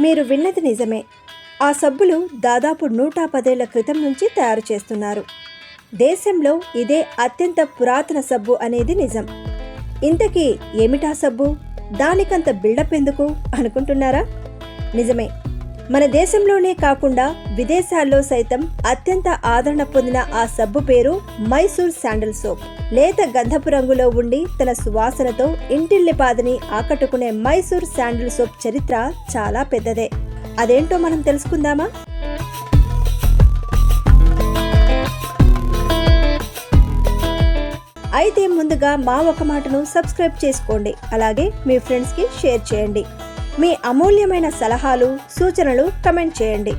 మీరు విన్నది నిజమే. ఆ సబ్బులు దాదాపు 110 ఏళ్ల క్రితం నుంచి తయారు చేస్తున్నారు. దేశంలో ఇదే అత్యంత పురాతన సబ్బు అనేది నిజం. ఇంతకీ ఏమిటా సబ్బు? దానికంత బిల్డప్ ఎందుకు అనుకుంటున్నారా? నిజమే, మన దేశంలోనే కాకుండా విదేశాల్లో సైతం అత్యంత ఆదరణ పొందిన ఆ సబ్బు పేరు మైసూర్ శాండల్ సోప్. లేత గంధపు రంగులో ఉండి తన సువాసనతో ఇంటిల్లిపాదిని ఆకట్టుకునే మైసూర్ శాండల్ సోప్ చరిత్ర చాలా పెద్దదే. అదేంటో మనం తెలుసుకుందామా? అయితే ముందుగా మా ఒక మాటను సబ్స్క్రైబ్ చేసుకోండి. అలాగే మీ ఫ్రెండ్స్కి షేర్ చేయండి. మీ అమూల్యమైన సలహాలు, సూచనలు కమెంట్ చేయండి.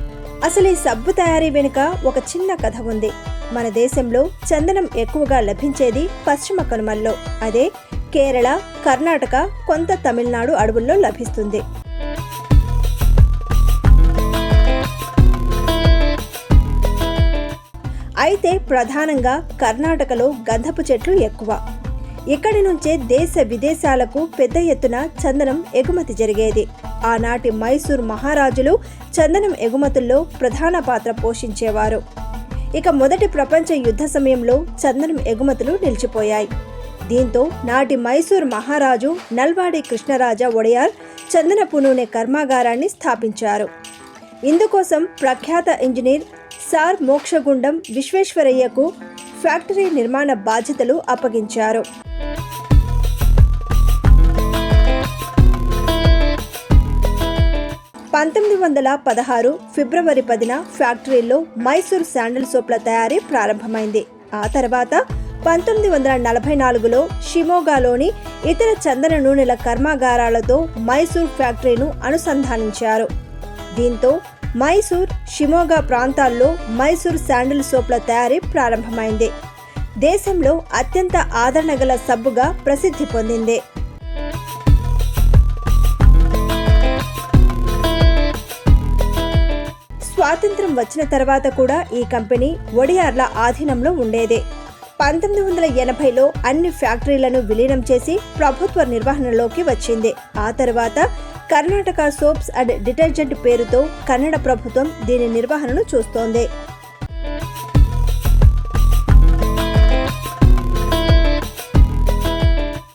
అసలు ఈ సబ్బు తయారీ వెనుక ఒక చిన్న కథ ఉంది. మన దేశంలో చందనం ఎక్కువగా లభించేది పశ్చిమ కనుమల్లో. అదే కేరళ, కర్ణాటక, కొంత తమిళనాడు అడవుల్లో లభిస్తుంది. అయితే ప్రధానంగా కర్ణాటకలో గంధపు చెట్లు ఎక్కువ. ఇక్కడి నుంచే దేశ విదేశాలకు పెద్ద ఎత్తున చందనం ఎగుమతి జరిగేది. ఆనాటి మైసూర్ మహారాజులు చందనం ఎగుమతుల్లో ప్రధాన పాత్ర పోషించేవారు. ఇక మొదటి ప్రపంచ యుద్ధ సమయంలో చందనం ఎగుమతులు నిలిచిపోయాయి. దీంతో నాటి మైసూర్ మహారాజు నల్వాడి కృష్ణరాజ ఒడయార్ చందనపు నూనె కర్మాగారాన్ని స్థాపించారు. ఇందుకోసం ప్రఖ్యాత ఇంజనీర్ సార్ మోక్షగుండం విశ్వేశ్వరయ్యకు ఫ్యాక్టరీ నిర్మాణ బాధ్యతలు అప్పగించారు. 1916 ఫిబ్రవరి 10న ఫ్యాక్టరీలో మైసూర్ శాండల్ సోప్ల తయారీ ప్రారంభమైంది. ఆ తర్వాత 1944లో షిమోగాలోని ఇతర చందన నూనెల కర్మాగారాలతో మైసూర్ ఫ్యాక్టరీను అనుసంధానించారు. దీంతో మైసూర్, షిమోగా ప్రాంతాల్లో మైసూర్ శాండల్ సోప్ల తయారీ ప్రారంభమైంది. దేశంలో అత్యంత ఆదరణ గల సబ్బుగా ప్రసిద్ధి పొందింది. స్వాతంత్రం వచ్చిన తర్వాత కూడా ఈ కంపెనీ ఒడియార్ల ఆధీనంలో ఉండేదే. 1980లో అన్ని ఫ్యాక్టరీలను విలీనం చేసి ప్రభుత్వ నిర్వహణలోకి వచ్చింది. ఆ తర్వాత కర్ణాటక సోప్స్ అండ్ డిటర్జెంట్ పేరుతో కన్నడ ప్రభుత్వం దీని నిర్వహణను చూస్తోంది.